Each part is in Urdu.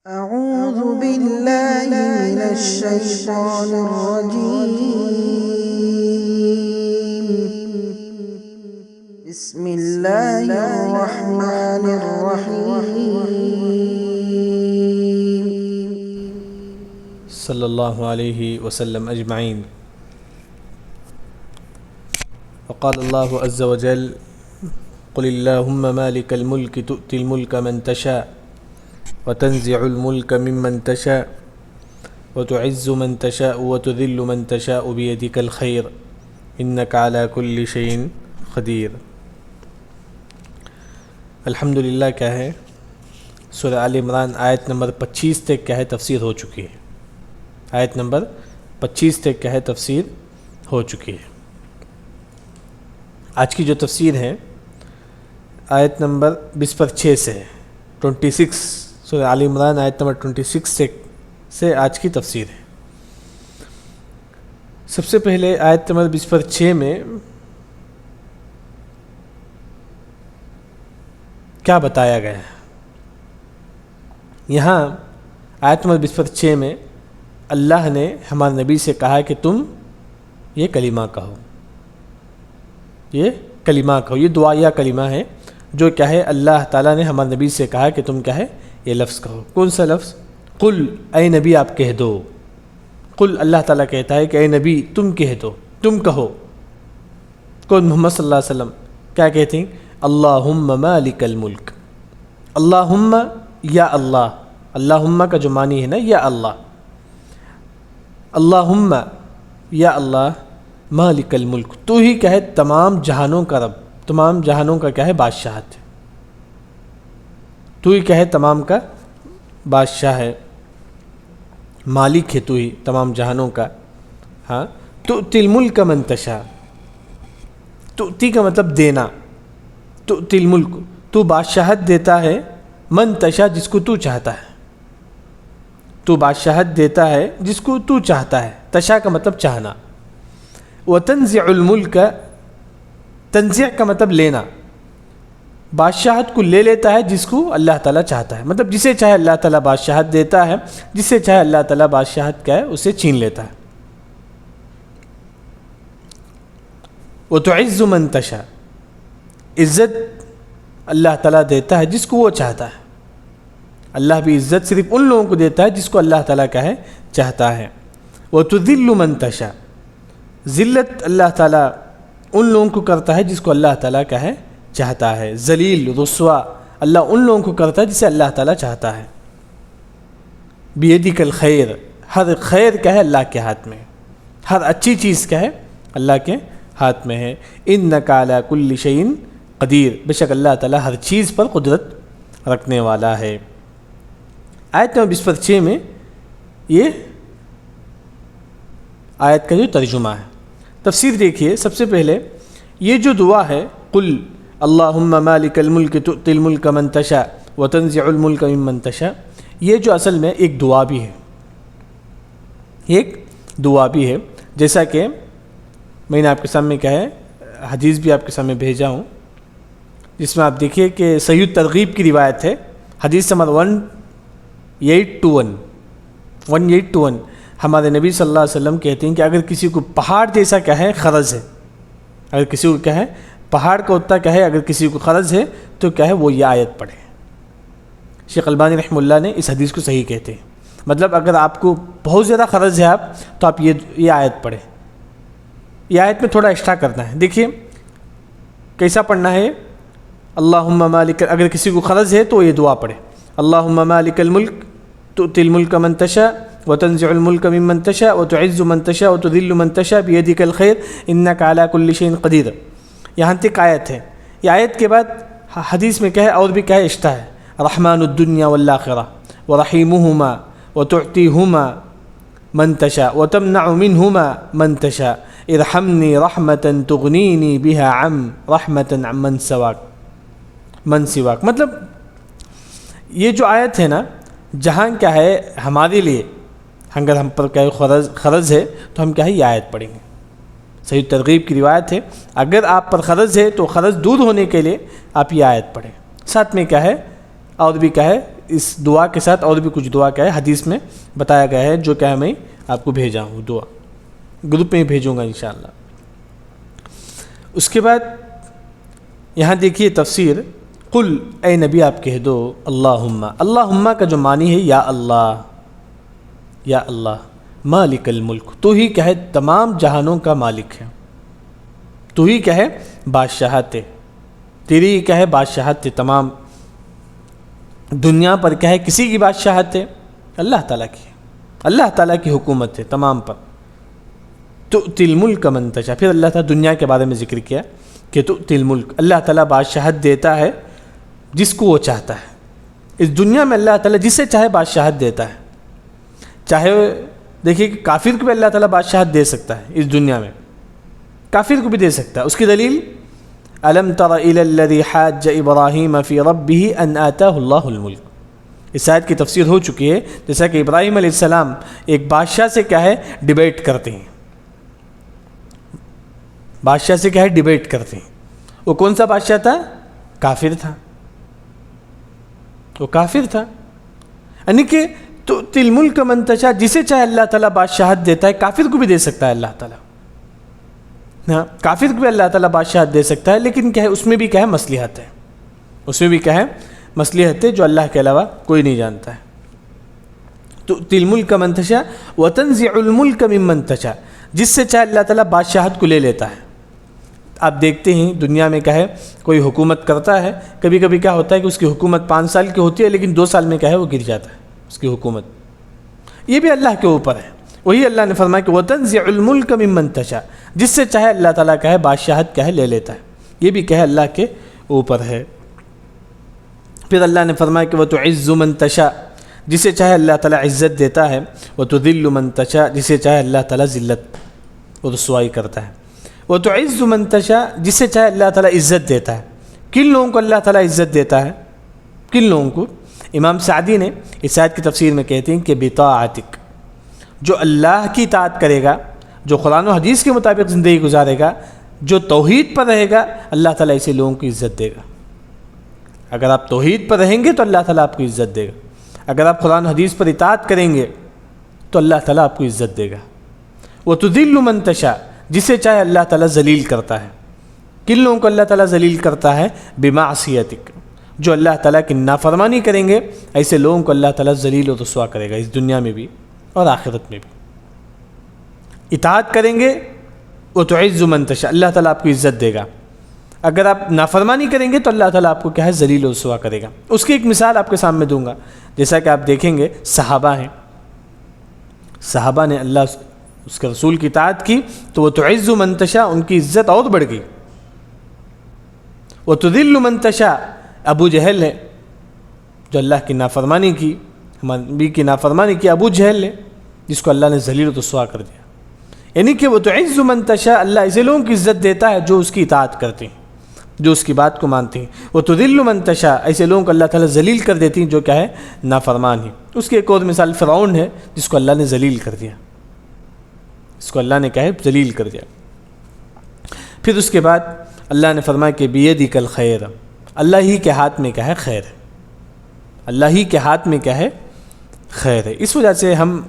أعوذ بالله من الشيطان الرجيم بسم الله الرحمن الرحيم صلی اللہ علیہ وسلم اجمعین۔ وقال اللہ عز وجل قل اللہم مالک الملک تؤتی الملک من تشاء وتنزع الملک ممن تشاء وتعز من تشاء وتذل من تشاء بیدک الخیر انک علی کل شیء قدیر۔ الحمدللہ کیا ہے، سورہ آل عمران آیت نمبر 25 تک کیا ہے تفسیر ہو چکی ہے۔ آیت نمبر 25 تک کیا ہے تفسیر ہو چکی ہے۔ آج کی جو تفسیر ہے آیت نمبر 26 سے 26، سورہ آل عمران آیت نمبر 26 سے آج کی تفسیر ہے۔ سب سے پہلے آیت نمبر 26 میں کیا بتایا گیا ہے؟ یہاں آیت نمبر 26 میں اللہ نے ہمارے نبی سے کہا کہ تم یہ کلمہ کہو، یہ کلمہ کہو، یہ دعائیہ کلمہ ہے جو کیا ہے اللہ تعالیٰ نے ہمارے نبی سے کہا کہ تم کیا ہے یہ لفظ کہو۔ کون سا لفظ؟ قل، اے نبی آپ کہہ دو۔ قل اللہ تعالیٰ کہتا ہے کہ اے نبی تم کہہ دو، تم کہو۔ کون؟ محمد صلی اللہ علیہ وسلم کیا کہتے ہیں؟ اللہم مالک الملک، اللہم یا اللہ، اللہم کا جو معنی ہے نا یا اللہ، اللہم یا اللہ مالک الملک، تو ہی کیا ہے تمام جہانوں کا رب، تمام جہانوں کا کیا ہے بادشاہت ہے، تو ہی کیا ہے تمام کا بادشاہ ہے، مالک ہے تو ہی تمام جہانوں کا۔ ہاں، تؤتی الملک من تشاء، تؤتی کا مطلب دینا، تؤتی الملک تو بادشاہت دیتا ہے، من تشاء جس کو تو چاہتا ہے، تو بادشاہت دیتا ہے جس کو تو چاہتا ہے، تشاء کا مطلب چاہنا۔ وتنزع الملک، تنزع کا مطلب لینا، بادشاہت کو لے لیتا ہے جس کو اللہ تعالیٰ چاہتا ہے، مطلب جسے چاہے اللہ تعالیٰ بادشاہت دیتا ہے، جسے چاہے اللہ تعالیٰ بادشاہت کیا ہے اسے چھین لیتا ہے۔ وتعز من تشاء، عزت اللہ تعالیٰ دیتا ہے جس کو وہ چاہتا ہے، اللہ بھی عزت صرف ان لوگوں کو دیتا ہے جس کو اللہ تعالیٰ کا ہے چاہتا ہے۔ وتذل من تشاء، ذلت اللہ تعالیٰ ان لوگوں کو کرتا ہے جس کو اللہ تعالیٰ کا ہے چاہتا ہے، ذلیل رسوا اللہ ان لوگوں کو کرتا ہے جسے اللہ تعالیٰ چاہتا ہے۔ بیدک الخیر، ہر خیر کیا ہے اللہ کے ہاتھ میں، ہر اچھی چیز کیا ہے اللہ کے ہاتھ میں ہے۔ انک علی کل شیء قدیر، بے شک اللہ تعالیٰ ہر چیز پر قدرت رکھنے والا ہے۔ آیت نمبر 26 میں یہ آیت کا جو ترجمہ ہے، تفسیر دیکھیے۔ سب سے پہلے یہ جو دعا ہے قل اللہم مالک الملک تؤتی الملک من تشاء وتنزع الملک ممن تشاء، یہ جو اصل میں ایک دعا بھی ہے، ایک دعا بھی ہے، جیسا کہ میں نے آپ کے سامنے کہا ہے، حدیث بھی آپ کے سامنے بھیجا ہوں، جس میں آپ دیکھیے کہ صحیح ترغیب کی روایت ہے، حدیث نمبر 1821 ہمارے نبی صلی اللہ علیہ وسلم کہتے ہیں کہ اگر کسی کو پہاڑ جیسا کیا ہے قرض ہے، اگر کسی کو کیا ہے پہاڑ کا اتنا کیا ہے اگر کسی کو قرض ہے تو کیا ہے وہ یہ آیت پڑھے۔ شیخ البانی رحمہ اللہ نے اس حدیث کو صحیح کہتے ہیں، مطلب اگر آپ کو بہت زیادہ قرض ہے آپ تو آپ یہ آیت پڑھیں۔ یہ آیت میں تھوڑا ایکسٹرا کرنا ہے، دیکھیے کیسا پڑھنا ہے۔ اللہم مالک، اگر کسی کو قرض ہے تو یہ دعا پڑھے، اللہم مالک الملک تؤتی الملک من تشاء وتنزع الملک ممن تشاء وتعز من تشاء وتذل من تشاء بیدک الخیر انک علی کل شیء قدیر۔ یہاں تک آیت ہے۔ یہ آیت کے بعد حدیث میں کیا ہے اور بھی کیا ہے اشتا ہے، رحمن الدنیا والآخرہ ورحیمہما وتعطیہما من تشاء وتمنع منہما من تشاء ارحمنی رحمتا تغنینی بها عن رحمتا عن من سواک۔ مطلب یہ جو آیت ہے نا، جہاں کیا ہے ہمارے لیے اگر ہم پر کیا قرض ہے تو ہم کیا ہے یہ آیت پڑھیں گے۔ صحیح ترغیب کی روایت ہے، اگر آپ پر قرض ہے تو قرض دور ہونے کے لیے آپ یہ آیت پڑھیں۔ ساتھ میں کیا ہے اور بھی کیا ہے اس دعا کے ساتھ اور بھی کچھ دعا کیا ہے حدیث میں بتایا گیا ہے، جو کیا ہے میں آپ کو بھیجا ہوں، دعا گروپ میں بھیجوں گا انشاءاللہ۔ اس کے بعد یہاں دیکھیے تفسیر، قل اے نبی آپ کہہ دو اللہم، اللہم کا جو معنی ہے یا اللہ، یا اللہ، مالک الملک، تو ہی کیا ہے تمام جہانوں کا مالک ہے، تو ہی کیا ہے بادشاہت ہے، تیری کیا ہے بادشاہت ہے، تمام دنیا پر کیا ہے کسی کی بادشاہت ہے؟ اللہ تعالیٰ کی، اللہ تعالیٰ کی حکومت ہے تمام پر۔ تؤتی الملک من تشاء، پھر اللہ تعالیٰ دنیا کے بارے میں ذکر کیا کہ تؤتی الملک، اللہ تعالیٰ بادشاہت دیتا ہے جس کو وہ چاہتا ہے۔ اس دنیا میں اللہ تعالیٰ جسے چاہے بادشاہت دیتا ہے، چاہے دیکھیے کہ کافر کو بھی اللہ تعالیٰ بادشاہت دے سکتا ہے، اس دنیا میں کافر کو بھی دے سکتا ہے۔ اس کی دلیل الم تر الی الذی حاج ابراہیم فی ربہ ان آتاہ اللہ الملک، اس آیت کی تفسیر ہو چکی ہے، جیسا کہ ابراہیم علیہ السلام ایک بادشاہ سے کیا ہے ڈیبیٹ کرتے ہیں، بادشاہ سے کیا ہے ڈیبیٹ کرتے ہیں۔ وہ کون سا بادشاہ تھا؟ کافر تھا، وہ کافر تھا، یعنی کہ تؤتی الملک من تشاء، جسے چاہے اللہ تعالیٰ بادشاہت دیتا ہے، کافر کو بھی دے سکتا ہے اللہ تعالیٰ، ہاں کافر کو بھی اللہ تعالیٰ بادشاہت دے سکتا ہے، لیکن کیا ہے اس میں بھی کیا ہے مصلحت ہے، اس میں بھی کیا ہے مصلحت ہے جو اللہ کے علاوہ کوئی نہیں جانتا ہے۔ تؤتی الملک من تشاء وتنزع الملک ممن تشاء، جس سے چاہے اللہ تعالیٰ بادشاہت کو لے لیتا ہے۔ آپ دیکھتے ہیں دنیا میں کیا ہے کوئی حکومت کرتا ہے، کبھی کبھی کیا ہوتا ہے کہ اس کی حکومت 5 سال کی ہوتی ہے، لیکن 2 سال میں کیا ہے وہ گر جاتا ہے اس کی حکومت۔ یہ بھی اللہ کے اوپر ہے، وہی اللہ نے فرمایا کہ وَتَنزِعُ الْمُلْكَ مِمَّن تَشَاءُ، جس سے چاہے اللہ تعالیٰ کا ہے بادشاہت کیا ہے لے لیتا ہے، یہ بھی کیا ہے اللہ کے اوپر ہے۔ پھر اللہ نے فرمایا کہ وَتُعِزُّ مَن تَشَاءُ، جسے چاہے اللہ تعالیٰ عزت دیتا ہے، وَتُذِلُّ مَن تَشَاءُ، جسے چاہے اللہ تعالیٰ ذلت اور رسوائی کرتا ہے۔ وَتُعِزُّ مَن تَشَاءُ، جسے چاہے اللہ تعالیٰ عزت دیتا ہے۔ کن لوگوں کو اللہ تعالیٰ عزت دیتا ہے؟ کن لوگوں کو؟ امام سعدی نے اس آیت کی تفسیر میں کہتے ہیں کہ بِطَاعَتِک، جو اللہ کی اطاعت کرے گا، جو قرآن و حدیث کے مطابق زندگی گزارے گا، جو توحید پر رہے گا، اللہ تعالیٰ ایسے لوگوں کی عزت دے گا۔ اگر آپ توحید پر رہیں گے تو اللہ تعالیٰ آپ کو عزت دے گا، اگر آپ قرآن و حدیث پر اطاعت کریں گے تو اللہ تعالیٰ آپ کو عزت دے گا۔ وَتُذِلُّ مَن تَشَاءُ، جسے چاہے اللہ تعالیٰ ذلیل کرتا ہے۔ کن لوگوں کو اللہ تعالیٰ ذلیل کرتا ہے؟ بِمَعْصِیَتِک، جو اللہ تعالیٰ کی نافرمانی کریں گے، ایسے لوگوں کو اللہ تعالیٰ ذلیل و رسوا کرے گا، اس دنیا میں بھی اور آخرت میں بھی۔ اطاعت کریں گے وَتُعِزُّ مَن تَشَاءُ، اللہ تعالیٰ آپ کو عزت دے گا، اگر آپ نافرمانی کریں گے تو اللہ تعالیٰ آپ کو کیا ہے ذلیل و رسوا کرے گا۔ اس کی ایک مثال آپ کے سامنے دوں گا، جیسا کہ آپ دیکھیں گے صحابہ ہیں، صحابہ نے اللہ اس کے رسول کی اطاعت کی تو وَتُعِزُّ مَن تَشَاءُ، ان کی عزت اور بڑھ گئی۔ وَتُذِلُّ مَن تَشَاءُ، ابو جہل ہے جو اللہ کی نافرمانی کی، ہمارے نبی کی نافرمانی کی، ابو جہل ہے جس کو اللہ نے ذلیل و رسوا کر دیا۔ یعنی کہ وَتُعِزُّ مَن تَشَاءُ، اللہ ایسے لوگوں کی عزت دیتا ہے جو اس کی اطاعت کرتے ہیں، جو اس کی بات کو مانتے ہیں۔ وَتُذِلُّ مَن تَشَاءُ، ایسے لوگوں کو اللہ تعالیٰ ذلیل کر دیتی ہیں جو کیا ہے نافرمان ہے۔ اس کی ایک اور مثال فرعون ہے جس کو اللہ نے ذلیل کر دیا، اس کو اللہ نے کہا ہے ذلیل کر دیا۔ پھر اس کے بعد اللہ نے فرمایا کہ بِیَدِکَ الْخَیْرُ، اللہ ہی کے ہاتھ میں کیا ہے خیر ہے، اللہ ہی کے ہاتھ میں کیا ہے خیر ہے۔ اس وجہ سے ہم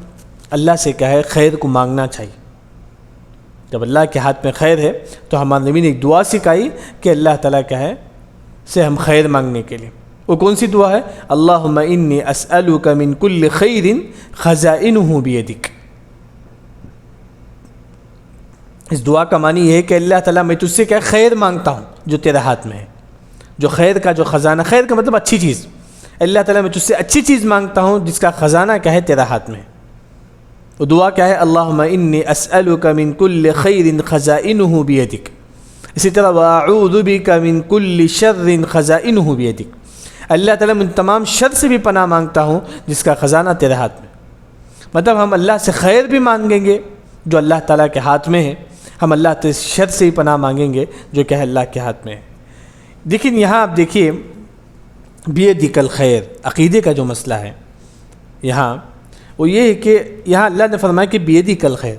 اللہ سے کیا ہے خیر کو مانگنا چاہیے۔ جب اللہ کے ہاتھ میں خیر ہے تو ہمارے نبی نے ایک دعا سکھائی کہ اللہ تعالیٰ کیا ہے سے ہم خیر مانگنے کے لیے۔ وہ کون سی دعا ہے؟ اللہم انی اسألک من کل خیر خزائنہ بیدک۔ اس دعا کا معنی یہ ہے کہ اللہ تعالیٰ میں تجھ سے کیا خیر مانگتا ہوں جو تیرے ہاتھ میں ہے، جو خیر کا جو خزانہ، خیر کا مطلب اچھی چیز، اللہ تعالیٰ میں تجھ سے اچھی چیز مانگتا ہوں جس کا خزانہ کیا ہے تیرا ہاتھ میں ہے۔ وہ دعا کیا ہے؟ اللہم انی اسألک من کل خیر خزائنہ بیدک۔ اسی طرح واعوذ بک من کل شر خزائنہ بیدک، اللہ تعالیٰ میں تمام شر سے بھی پناہ مانگتا ہوں جس کا خزانہ تیرے ہاتھ میں۔ مطلب ہم اللہ سے خیر بھی مانگیں گے جو اللہ تعالیٰ کے ہاتھ میں ہے، ہم اللہ سے شر سے ہی پناہ مانگیں گے جو کہ اللہ کے ہاتھ میں ہے۔ لیکن یہاں آپ دیکھیے بیدک الخیر، عقیدے کا جو مسئلہ ہے یہاں وہ یہ ہے کہ یہاں اللہ نے فرمایا کہ بیدک الخیر،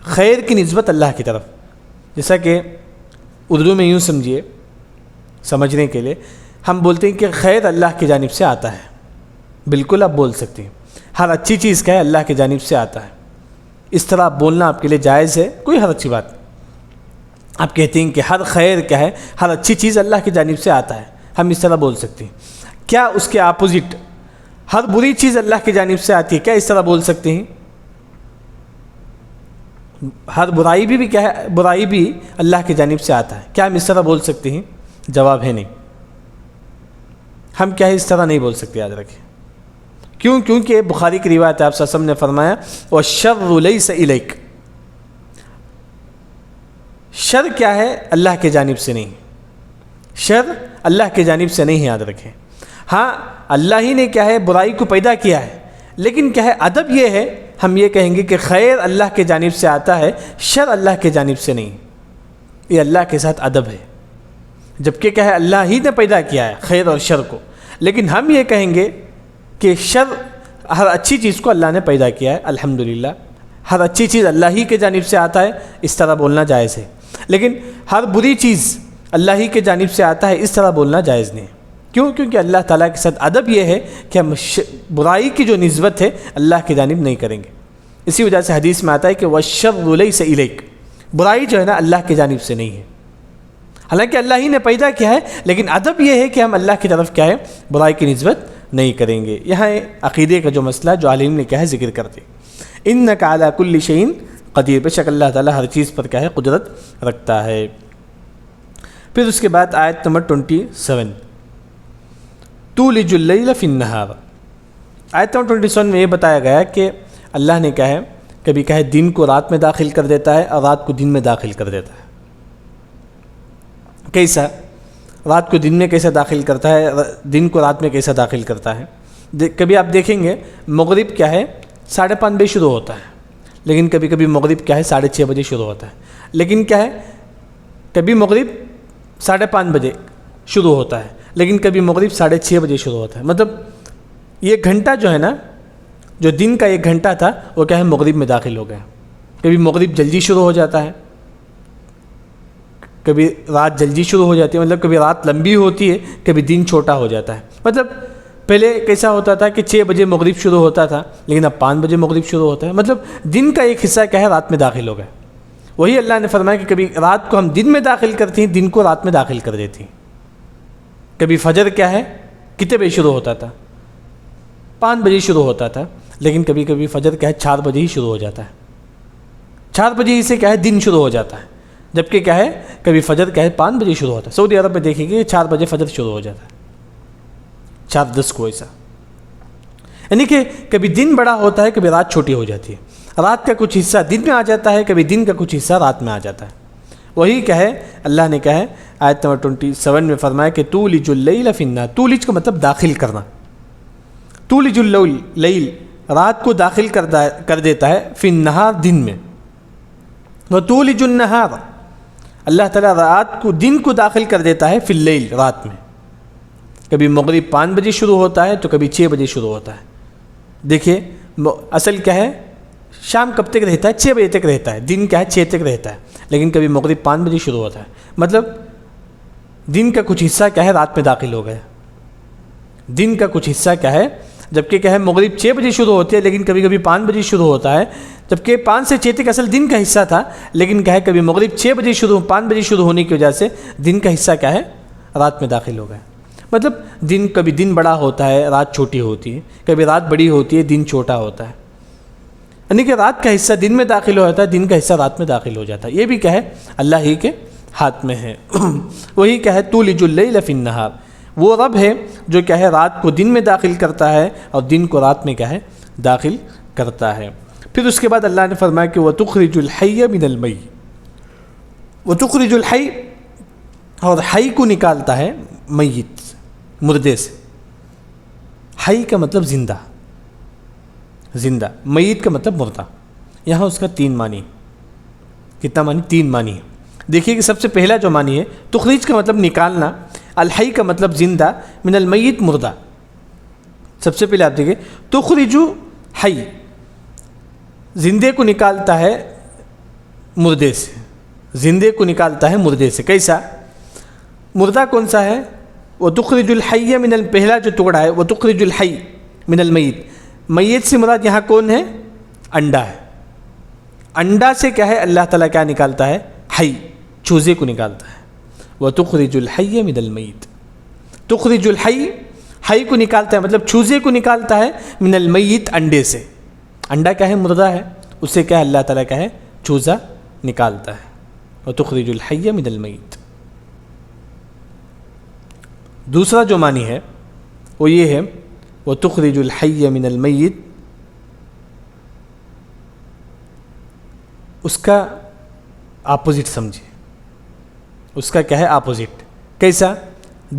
خیر کی نسبت اللہ کی طرف، جیسا کہ اردو میں یوں سمجھیے سمجھنے کے لیے، ہم بولتے ہیں کہ خیر اللہ کی جانب سے آتا ہے، بالکل آپ بول سکتے ہیں، ہر اچھی چیز کیا ہے اللہ کی جانب سے آتا ہے، اس طرح آپ بولنا آپ کے لیے جائز ہے، کوئی ہر اچھی بات. آپ کہتے ہیں کہ ہر خیر کیا ہے، ہر اچھی چیز اللہ کی جانب سے آتا ہے، ہم اس طرح بول سکتے ہیں. کیا اس کے اپوزٹ ہر بری چیز اللہ کی جانب سے آتی ہے، کیا اس طرح بول سکتے ہیں؟ ہر برائی بھی کیا ہے، برائی بھی اللہ کی جانب سے آتا ہے، کیا ہم اس طرح بول سکتے ہیں؟ جواب ہے نہیں. ہم کیا ہے اس طرح نہیں بول سکتے، یاد رکھیں. کیونکہ بخاری کی روایت ہے، آپ صلی اللہ علیہ وسلم نے فرمایا وَالشَّرُّ لَيْسَ إِلَيْكَ، شر کیا ہے اللہ کی جانب سے نہیں، شر اللہ کی جانب سے نہیں ہے، یاد رکھیں. ہاں اللہ ہی نے کیا ہے برائی کو پیدا کیا ہے، لیکن کیا ہے ادب یہ ہے، ہم یہ کہیں گے کہ خیر اللہ کی جانب سے آتا ہے، شر اللہ کی جانب سے نہیں. یہ اللہ کے ساتھ ادب ہے، جبکہ کیا ہے اللہ ہی نے پیدا کیا ہے خیر اور شر کو، لیکن ہم یہ کہیں گے کہ شر، ہر اچھی چیز کو اللہ نے پیدا کیا ہے، الحمدللہ ہر اچھی چیز اللہ ہی کے جانب سے آتا ہے، اس طرح بولنا جائز ہے. لیکن ہر بری چیز اللہ ہی کے جانب سے آتا ہے، اس طرح بولنا جائز نہیں. کیونکہ اللہ تعالیٰ کے ساتھ ادب یہ ہے کہ ہم برائی کی جو نسبت ہے اللہ کی جانب نہیں کریں گے. اسی وجہ سے حدیث میں آتا ہے کہ وَالشَّرُّ لَيْسَ إِلَيْكَ، برائی جو ہے نا اللہ کی جانب سے نہیں ہے، حالانکہ اللہ ہی نے پیدا کیا ہے، لیکن ادب یہ ہے کہ ہم اللہ کی طرف کیا ہے برائی کی نسبت نہیں کریں گے. یہاں عقیدے کا جو مسئلہ جو عالم نے کیا ہے ذکر کرتے، إِنَّكَ عَلَىٰ كُلِّ شَيْءٍ قدیر، بے شک اللہ تعالیٰ ہر چیز پر کیا ہے قدرت رکھتا ہے. پھر اس کے بعد آیت نمبر 27 تولج اللیل فی النہار. آیت نمبر 27 میں یہ بتایا گیا کہ اللہ نے کیا ہے کبھی کیا ہے دن کو رات میں داخل کر دیتا ہے اور رات کو دن میں داخل کر دیتا ہے. کیسا؟ رات کو دن میں کیسا داخل کرتا ہے، دن کو رات میں کیسا داخل کرتا ہے. کبھی آپ دیکھیں گے مغرب کیا ہے 5:30 بجے شروع ہوتا ہے، لیکن کبھی کبھی مغرب کیا ہے 6:30 بجے شروع ہوتا ہے. لیکن کیا ہے کبھی مغرب 5:30 بجے شروع ہوتا ہے، لیکن کبھی مغرب 6:30 بجے شروع ہوتا ہے. مطلب یہ گھنٹہ جو ہے نا، جو دن کا ایک گھنٹہ تھا وہ کیا ہے مغرب میں داخل ہو گیا. کبھی مغرب جلدی شروع ہو جاتا ہے، کبھی رات جلدی شروع ہو جاتی ہے، مطلب کبھی رات لمبی ہوتی ہے، کبھی دن چھوٹا ہو جاتا ہے. مطلب پہلے کیسا ہوتا تھا کہ 6 بجے مغرب شروع ہوتا تھا، لیکن اب 5 بجے مغرب شروع ہوتا ہے. مطلب دن کا ایک حصہ کیا ہے رات میں داخل ہو گیا. وہی اللہ نے فرمایا کہ کبھی رات کو ہم دن میں داخل کرتے ہیں، دن کو رات میں داخل کر دیتے ہیں. کبھی فجر کیا ہے کتنے بجے شروع ہوتا تھا، 5 بجے شروع ہوتا تھا، لیکن کبھی کبھی فجر کیا ہے 4 بجے ہی شروع ہو جاتا ہے. 4 بجے ہی سے کیا ہے دن شروع ہو جاتا ہے، جبکہ کیا ہے کبھی فجر کیا ہے 5 بجے شروع ہوتا ہے. سعودی عرب میں دیکھیں گے 4 بجے فجر شروع ہو جاتا ہے، 4:10 کو ایسا. یعنی کہ کبھی دن بڑا ہوتا ہے، کبھی رات چھوٹی ہو جاتی ہے. رات کا کچھ حصہ دن میں آ جاتا ہے، کبھی دن کا کچھ حصہ رات میں آ جاتا ہے. وہی کیا ہے اللہ نے کہا ہے آیت نمبر 27 میں فرمایا کہ تولج اللیل فی النہار. تولج کا مطلب داخل کرنا. تولج اللیل رات کو داخل کر دیتا ہے، فی النہار دن میں. وتولج النہار اللہ تعالیٰ رات کو دن کو داخل کر دیتا ہے فی اللیل رات میں. کبھی مغرب 5 بجے شروع ہوتا ہے تو کبھی 6 بجے شروع ہوتا ہے. دیکھیے اصل کیا ہے شام کب تک رہتا ہے، 6 بجے تک رہتا ہے. دن کیا ہے 6 تک رہتا ہے، لیکن کبھی مغرب 5 بجے شروع ہوتا ہے. مطلب دن کا کچھ حصہ کیا ہے رات میں داخل ہو گیا. دن کا کچھ حصہ کیا ہے، جبکہ کیا ہے مغرب 6 بجے شروع ہوتی ہے، لیکن کبھی کبھی 5 بجے شروع ہوتا ہے. جبکہ 5 سے 6 تک اصل دن کا حصہ تھا، لیکن کیا ہے کبھی مغرب 6 بجے 5 بجے شروع ہونے کی وجہ سے دن کا حصہ کیا ہے رات میں داخل ہو گیا. مطلب دن کبھی دن بڑا ہوتا ہے، رات چھوٹی ہوتی ہے، کبھی رات بڑی ہوتی ہے، دن چھوٹا ہوتا ہے. یعنی کہ رات کا حصہ دن میں داخل ہو جاتا ہے، دن کا حصہ رات میں داخل ہو جاتا ہے. یہ بھی کیا ہے اللہ ہی کے ہاتھ میں ہے. وہی کیا ہے تولج اللیل فی النہار، وہ رب ہے جو کیا ہے رات کو دن میں داخل کرتا ہے اور دن کو رات میں کیا ہے داخل کرتا ہے. پھر اس کے بعد اللہ نے فرمایا کہ وَتُخْرِجُ الْحَيَّ مِنَ الْمَيِّتِ. وَتُخْرِجُ الْحَيَّ اور حی کو نکالتا ہے میت مردے سے. حی کا مطلب زندہ، زندہ. میت کا مطلب مردہ. یہاں اس کا 3 معنی. کتنا معنی؟ 3 معنی ہے. دیکھیے کہ سب سے پہلا جو معنی ہے تخریج کا مطلب نکالنا، الحی کا مطلب زندہ، من المیت مردہ. سب سے پہلے آپ دیکھیں تخرجو حی، زندے کو نکالتا ہے مردے سے. زندے کو نکالتا ہے مردے سے. کیسا؟ مردہ کون سا ہے؟ وتخرج الحی من پہلا جو ٹکڑا ہے وتخرج الحی من المیت، میت سے مراد یہاں کون ہے؟ انڈا ہے. انڈا سے کیا ہے اللہ تعالیٰ کیا نکالتا ہے؟ حی، چوزے کو نکالتا ہے. وتخرج الحی من المیت، تخرج الحی، حی کو نکالتا ہے مطلب چوزے کو نکالتا ہے، من المیت، انڈے سے. انڈا کیا ہے؟ مردہ ہے، اس سے کیا ہے اللہ تعالیٰ کیا ہے؟ چوزا نکالتا ہے. وتخرج الحی من المیت. دوسرا جو معنی ہے وہ یہ ہے وتخرج الحی من المیت، اس کا اپوزٹ سمجھے، اس کا کیا ہے؟ اپوزٹ. کیسا؟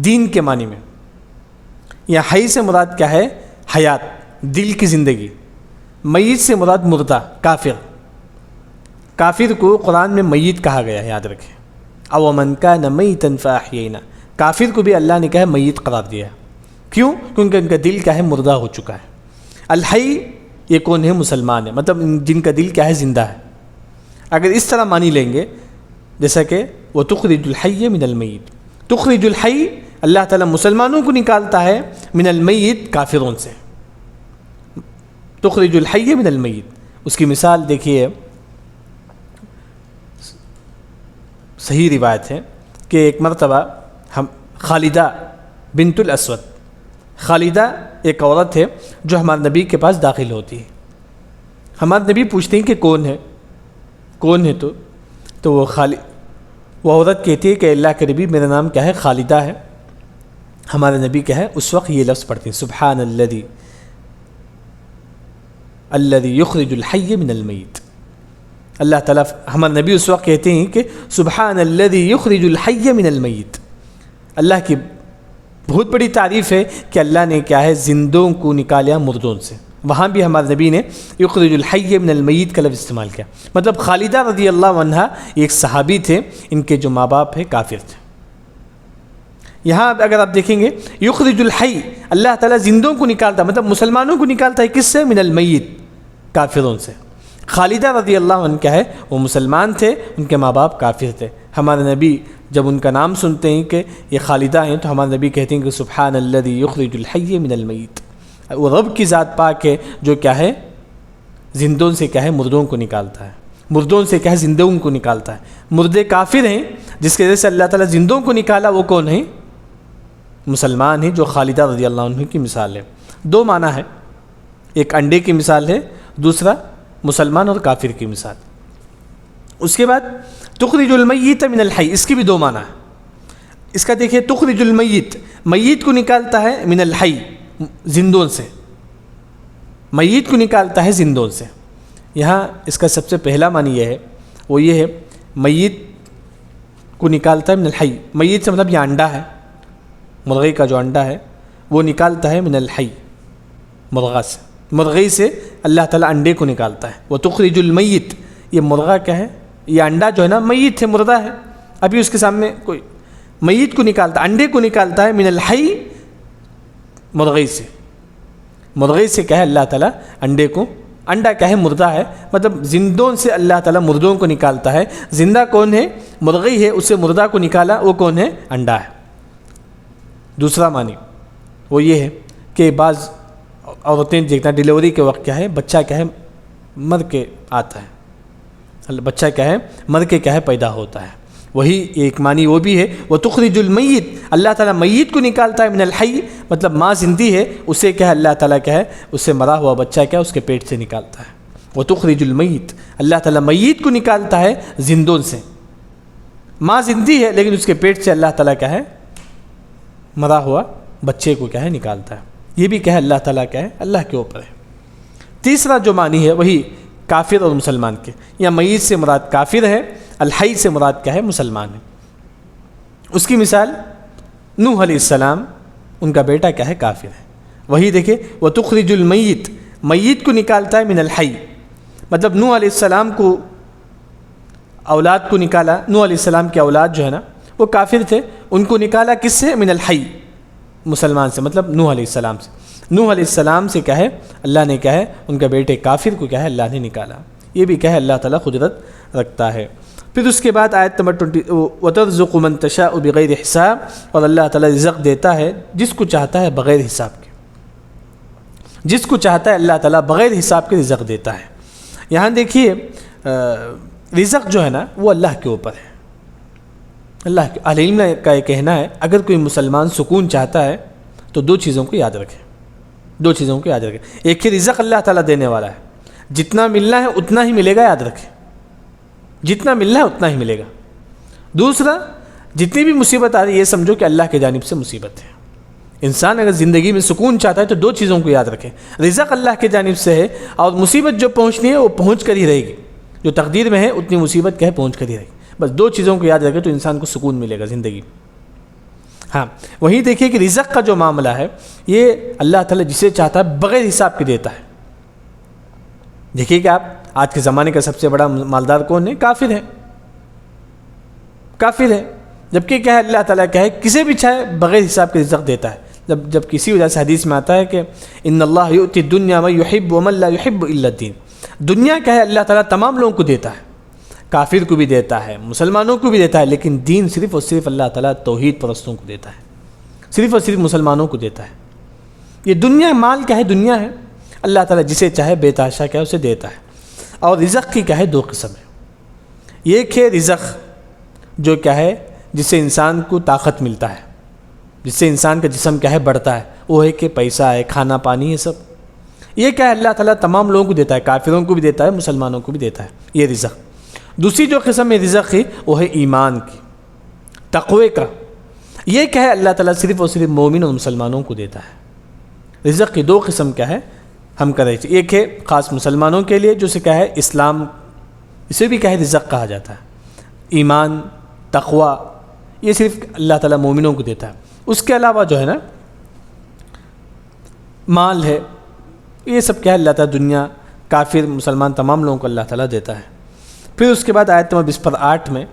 دین کے معنی میں. یا حی سے مراد کیا ہے؟ حیات، دل کی زندگی. میت سے مراد مردہ، کافر. کافر کو قرآن میں میت کہا گیا ہے، یاد رکھیں. او من کان میتا فاحیینا، کافر کو بھی اللہ نے کہا ہے میت قرار دیا ہے. کیوں؟ کیونکہ ان کا دل کیا ہے؟ مردہ ہو چکا ہے. الحی یہ کون ہے؟ مسلمان ہے، مطلب جن کا دل کیا ہے؟ زندہ ہے. اگر اس طرح مانی لیں گے جیسا کہ وتخرج الحی من المیت، تخرج الحی اللہ تعالیٰ مسلمانوں کو نکالتا ہے، من المیت کافروں سے. تخرج الحی من المیت، اس کی مثال دیکھیے، صحیح روایت ہے کہ ایک مرتبہ خالدہ بنت الاسود، خالدہ ایک عورت ہے جو ہمارے نبی کے پاس داخل ہوتی ہے. ہمارے نبی پوچھتے ہیں کہ کون ہے؟ کون ہے تو وہ عورت کہتی ہے کہ اللہ کے نبی میرا نام کیا ہے؟ خالدہ ہے. ہمارے نبی کیا ہے؟ اس وقت یہ لفظ پڑھتے ہیں سبحان الذی یخرج الحی من المیت. اللہ تعالیٰ، ہمارے نبی اس وقت کہتے ہیں کہ سبحان الذی یخرج الحی من المیت. اللہ کی بہت بڑی تعریف ہے کہ اللہ نے کیا ہے؟ زندوں کو نکالیا مردوں سے. وہاں بھی ہمارے نبی نے یخرج الحی من المیت کا لفظ استعمال کیا. مطلب خالدہ رضی اللہ عنہا ایک صحابی تھے، ان کے جو ماں باپ ہیں کافر تھے. یہاں اگر آپ دیکھیں گے یخرج الحی، اللہ تعالیٰ زندوں کو نکالتا، مطلب مسلمانوں کو نکالتا ہے. کس سے؟ من المیت، کافروں سے. خالدہ رضی اللہ عنہ کیا ہے؟ وہ مسلمان تھے، ان کے ماں باپ کافر تھے. ہمارے نبی جب ان کا نام سنتے ہیں کہ یہ خالدہ ہیں تو ہمارے نبی کہتے ہیں کہ سبحان الذی یخرج الحی من المیت. وہ رب کی ذات پاک ہے جو کیا ہے؟ زندوں سے کیا ہے؟ مردوں کو نکالتا ہے. مردوں سے کیا ہے؟ زندوں کو نکالتا ہے. مردے کافر ہیں، جس کی وجہ سے اللہ تعالیٰ زندوں کو نکالا، وہ کون ہیں؟ مسلمان ہیں، جو خالدہ رضی اللہ عنہ کی مثال ہے. دو معنی ہے، ایک انڈے کی مثال ہے، دوسرا مسلمان اور کافر کی مثال. اس کے بعد تخرج المیت من الحی، اس کی بھی دو معنی ہے. اس کا دیکھیے تخرج المیت، میت کو نکالتا ہے، من الحی، زندوں سے. میت کو نکالتا ہے زندوں سے. یہاں اس کا سب سے پہلا معنی یہ ہے، وہ یہ ہے میت کو نکالتا ہے من الحی. میت سے مطلب یہ انڈا ہے، مرغے کا جو انڈا ہے وہ نکالتا ہے من الحی، مرغہ سے. مرغی سے اللہ تعالیٰ انڈے کو نکالتا ہے. وتخرج المیت، یہ مرغہ کیا ہے؟ یہ انڈا جو ہے نا میت ہے، مردہ ہے، ابھی اس کے سامنے کوئی میت کو نکالتا، انڈے کو نکالتا ہے من الحی، مرغی سے. مرغی سے کیا ہے؟ اللہ تعالیٰ انڈے کو، انڈا کیا ہے؟ مردہ ہے، مطلب زندوں سے اللہ تعالیٰ مردوں کو نکالتا ہے. زندہ کون ہے؟ مرغی ہے، اسے مردہ کو نکالا، وہ کون ہے؟ انڈا ہے. دوسرا معنی وہ یہ ہے کہ بعض عورتیں دیکھنا ڈیلیوری کے وقت کیا ہے؟ بچہ کیا ہے؟ مر کے آتا ہے، بچہ کیا ہے؟ مر کے کیا ہے؟ پیدا ہوتا ہے. وہی ایک معنی وہ بھی ہے وتخرج المیت، اللہ تعالیٰ میت کو نکالتا ہے من الحی، مطلب ماں زندی ہے، اسے کیا ہے؟ اللہ تعالیٰ کیا ہے؟ اس سے مرا ہوا بچہ کیا ہے؟ اس کے پیٹ سے نکالتا ہے. وتخرج المیت، اللہ تعالیٰ میت کو نکالتا ہے زندوں سے. ماں زندی ہے لیکن اس کے پیٹ سے اللہ تعالیٰ کیا ہے؟ مرا ہوا بچے کو کیا ہے؟ نکالتا ہے. یہ بھی کیا ہے؟ اللہ تعالیٰ کیا ہے؟ اللہ کے اوپر ہے. تیسرا جو معنی ہے وہی کافر اور مسلمان کے. یا میت سے مراد کافر ہے، الحی سے مراد کیا ہے؟ مسلمان ہے. اس کی مثال نوح علیہ السلام، ان کا بیٹا کیا ہے؟ کافر ہے. وہی دیکھیں وتخرج المیت، میت کو نکالتا ہے من الحی، مطلب نوح علیہ السلام کو اولاد کو نکالا. نوح علیہ السلام کی اولاد جو ہے نا وہ کافر تھے، ان کو نکالا کس سے؟ من الحی، مسلمان سے، مطلب نوح علیہ السلام سے. نوح علیہ السلام سے کیا ہے؟ اللہ نے کیا ہے؟ ان کا بیٹے کافر کو کیا ہے؟ اللہ نے نکالا. یہ بھی کیا ہے؟ اللہ تعالیٰ قدرت رکھتا ہے. پھر اس کے بعد آیت نمبر 20 وَتَرْزُقُ مَن تَشَاءُ بِغَيْرِ حساب، اور اللہ تعالیٰ رزق دیتا ہے جس کو چاہتا ہے بغیر حساب کے، جس کو چاہتا ہے اللہ تعالیٰ بغیر حساب کے رزق دیتا ہے۔ یہاں دیکھیے رزق جو ہے نا وہ اللہ کے اوپر ہے، اللہ کے اہل علم کا یہ کہنا ہے اگر کوئی مسلمان سکون چاہتا ہے تو دو چیزوں کو یاد رکھیں، دو چیزوں کو یاد رکھیں۔ ایک ہی رزق اللہ تعالیٰ دینے والا ہے، جتنا ملنا ہے اتنا ہی ملے گا، یاد رکھیں جتنا ملنا ہے اتنا ہی ملے گا۔ دوسرا، جتنی بھی مصیبت آ رہی ہے یہ سمجھو کہ اللہ کی جانب سے مصیبت ہے۔ انسان اگر زندگی میں سکون چاہتا ہے تو دو چیزوں کو یاد رکھیں، رزق اللہ کی جانب سے ہے اور مصیبت جو پہنچنی ہے وہ پہنچ کر ہی رہے گی، جو تقدیر میں ہے اتنی مصیبت کیا ہے پہنچ کر ہی رہے گی۔ بس دو چیزوں کو یاد رکھیں تو انسان کو سکون ملے گا زندگی میں۔ ہاں وہیں دیکھیے کہ رزق کا جو معاملہ ہے یہ اللہ تعالیٰ جسے چاہتا ہے بغیر حساب کے دیتا ہے۔ دیکھیے کہ آپ آج کے زمانے کا سب سے بڑا مالدار کون ہے؟ کافر ہے، کافر ہے، جبکہ کیا ہے اللہ تعالیٰ کیا ہے کسے بھی چاہے بغیر حساب کے رزق دیتا ہے۔ جب کسی وجہ سے حدیث میں آتا ہے کہ ان اللہ یؤتی الدنیا من یحب ومن لا یحب الا الدین، دنیا کیا ہے اللہ تعالیٰ تمام لوگوں کو دیتا ہے، کافر کو بھی دیتا ہے، مسلمانوں کو بھی دیتا ہے، لیکن دین صرف اور صرف اللہ تعالیٰ توحید پرستوں کو دیتا ہے، صرف اور صرف مسلمانوں کو دیتا ہے۔ یہ دنیا مال کیا ہے؟ دنیا ہے، اللہ تعالیٰ جسے چاہے بے تحاشا کیا اسے دیتا ہے۔ اور رزق کی کیا ہے؟ دو قسم ہے، ایک ہے رزق جو کیا ہے جس سے انسان کو طاقت ملتا ہے، جس سے انسان کا جسم کیا ہے بڑھتا ہے، وہ ہے کہ پیسہ ہے، کھانا پانی، یہ سب یہ کیا ہے اللہ تعالیٰ تمام لوگوں کو دیتا ہے، کافروں کو بھی دیتا ہے، مسلمانوں کو بھی دیتا ہے، یہ رزق۔ دوسری جو قسم ہے رزق ہے وہ ہے ایمان کی، تقوی کا، یہ کیا ہے اللہ تعالیٰ صرف اور صرف مومن اور مسلمانوں کو دیتا ہے۔ رزق کی دو قسم کیا ہے ہم کریں، ایک ہے خاص مسلمانوں کے لیے جو سے کیا ہے اسلام، اسے بھی کیا ہے رزق کہا جاتا ہے، ایمان تقوی، یہ صرف اللہ تعالیٰ مومنوں کو دیتا ہے۔ اس کے علاوہ جو ہے نا مال ہے، یہ سب کیا ہے اللہ تعالیٰ دنیا کافر مسلمان تمام لوگوں کو اللہ تعالیٰ دیتا ہے۔ پھر اس کے بعد آیت نمبر 28 میں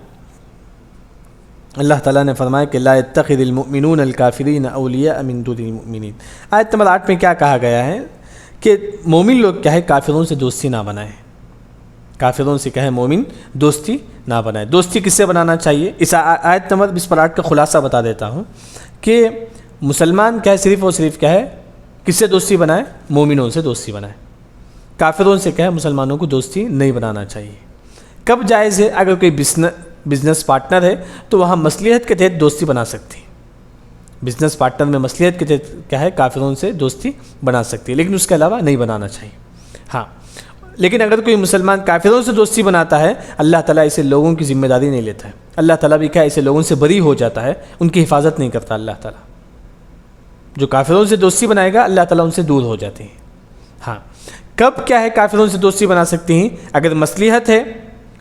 اللہ تعالیٰ نے فرمایا کہ لا يتخذ المؤمنون الکافرین اولیاء من دون المؤمنین۔ آیت نمبر 8 میں کیا کہا گیا ہے کہ مومن لوگ کیا ہے کافروں سے دوستی نہ بنائیں، کافروں سے کہے مومن دوستی نہ بنائے۔ دوستی کس سے بنانا چاہیے؟ اس آیت نمبر 28 کا خلاصہ بتا دیتا ہوں کہ مسلمان کیا ہے صرف اور صرف کیا ہے کس سے دوستی بنائے؟ مومنوں سے دوستی بنائے، کافروں سے کیا ہے مسلمانوں کو دوستی نہیں بنانا چاہیے۔ کب جائز ہے؟ اگر کوئی بزنس پارٹنر ہے تو وہاں مصلحت کے تحت دوستی بنا سکتی ہے، بزنس پارٹنر میں مصلحت کے تحت کیا ہے کافروں سے دوستی بنا سکتی ہے، لیکن اس کے علاوہ نہیں بنانا چاہیے۔ ہاں لیکن اگر کوئی مسلمان کافروں سے دوستی بناتا ہے اللہ تعالیٰ اسے لوگوں کی ذمہ داری نہیں لیتا ہے، اللہ تعالیٰ بھی کیا اسے لوگوں سے بری ہو جاتا ہے، ان کی حفاظت نہیں کرتا اللہ تعالیٰ۔ جو کافروں سے دوستی بنائے گا اللہ تعالیٰ ان سے دور ہو جاتے ہیں۔ ہاں کب کیا ہے کافروں سے دوستی بنا سکتی ہیں؟ اگر مصلحت ہے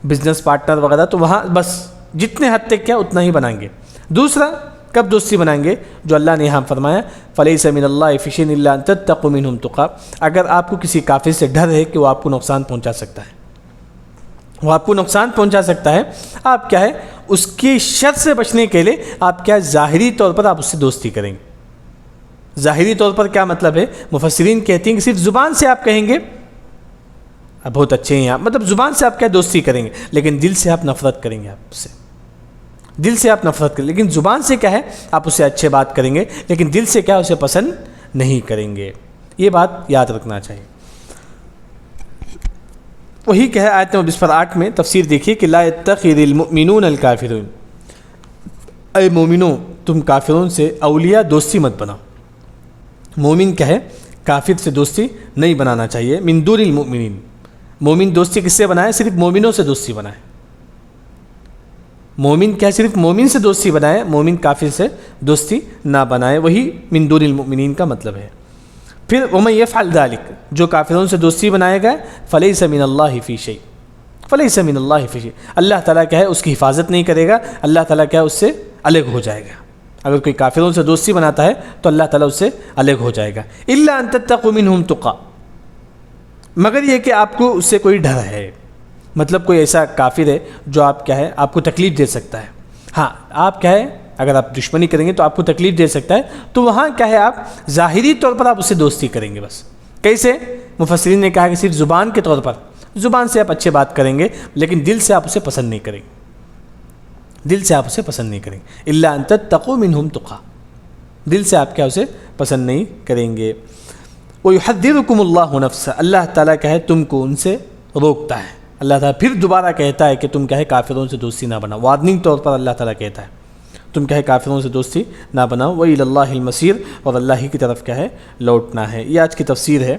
بزنس پارٹنر وغیرہ تو وہاں بس جتنے حد تک کیا اتنا ہی بنائیں گے۔ دوسرا کب دوستی بنائیں گے؟ جو اللہ نے یہاں فرمایا فَلَيْسَ مِنَ اللَّهِ فِي شَيْءٍ إِلَّا أَن تَتَّقُوا مِنْهُمْ تُقَاةً، اگر آپ کو کسی کافر سے ڈر ہے کہ وہ آپ کو نقصان پہنچا سکتا ہے، وہ آپ کو نقصان پہنچا سکتا ہے، آپ کیا ہے اس کی شر سے بچنے کے لیے آپ کیا ظاہری طور پر آپ اس سے دوستی کریں گے۔ ظاہری طور پر کیا مطلب ہے؟ مفسرین کہتے ہیں کہ صرف زبان سے آپ کہیں گے بہت اچھے ہیں آپ، مطلب زبان سے آپ کیا دوستی کریں گے، لیکن دل سے آپ نفرت کریں گے، آپ سے دل سے آپ نفرت کریں، لیکن زبان سے کیا ہے آپ اسے اچھے بات کریں گے، لیکن دل سے کیا اسے پسند نہیں کریں گے۔ یہ بات یاد رکھنا چاہیے۔ وہی کہ آیت نمبر 28 میں تفسیر دیکھیے کہ لا يتخذ المؤمنون الکافرون، اے مومنوں تم کافروں سے اولیاء دوستی مت بناؤ۔ مومن کیا ہے کافر سے دوستی نہیں بنانا چاہیے۔ من دون المؤمنین، مومن دوستی کس سے بنائے؟ صرف مومنوں سے دوستی بنائے۔ مومن کیا صرف مومن سے دوستی بنائے، مومن کافر سے دوستی نہ بنائے، وہی من دون المؤمنین کا مطلب ہے۔ پھر ومن یفعل ذلک، جو کافروں سے دوستی بنائے گا فلیس من اللہ فی شیء، فلیس من اللہ فی شیء، اللہ تعالیٰ کیا ہے اس کی حفاظت نہیں کرے گا، اللہ تعالیٰ کیا ہے اس سے الگ ہو جائے گا۔ اگر کوئی کافروں سے دوستی بناتا ہے تو اللہ تعالیٰ اس سے الگ ہو جائے گا۔ الا ان تتقوا منہم تقا، مگر یہ کہ آپ کو اس سے کوئی ڈر ہے، مطلب کوئی ایسا کافر ہے جو آپ کیا ہے آپ کو تکلیف دے سکتا ہے۔ ہاں آپ کیا ہے اگر آپ دشمنی کریں گے تو آپ کو تکلیف دے سکتا ہے، تو وہاں کیا ہے آپ ظاہری طور پر آپ اس سے دوستی کریں گے بس۔ کیسے؟ مفسرین نے کہا کہ صرف زبان کے طور پر، زبان سے آپ اچھے بات کریں گے لیکن دل سے آپ اسے پسند نہیں کریں گے، دل سے آپ اسے پسند نہیں کریں گے. الا ان تتقوا منهم تقا، دل سے آپ کیا اسے پسند نہیں کریں گے. وَيُحَذِّرُكُمُ اللَّهُ نَفْسَ، اللہ تعالیٰ کیا ہے تم کو ان سے روکتا ہے. اللہ تعالیٰ پھر دوبارہ کہتا ہے کہ تم کیا ہے کافروں سے دوستی نہ بناؤ. وارننگ طور پر اللہ تعالیٰ کہتا ہے تم کیا ہے کافروں سے دوستی نہ بناؤ. وَإِلَى اللَّهِ الْمَصِيرُ، اور اللہ ہی کی طرف کیا ہے لوٹنا ہے. یہ آج کی تفسیر ہے.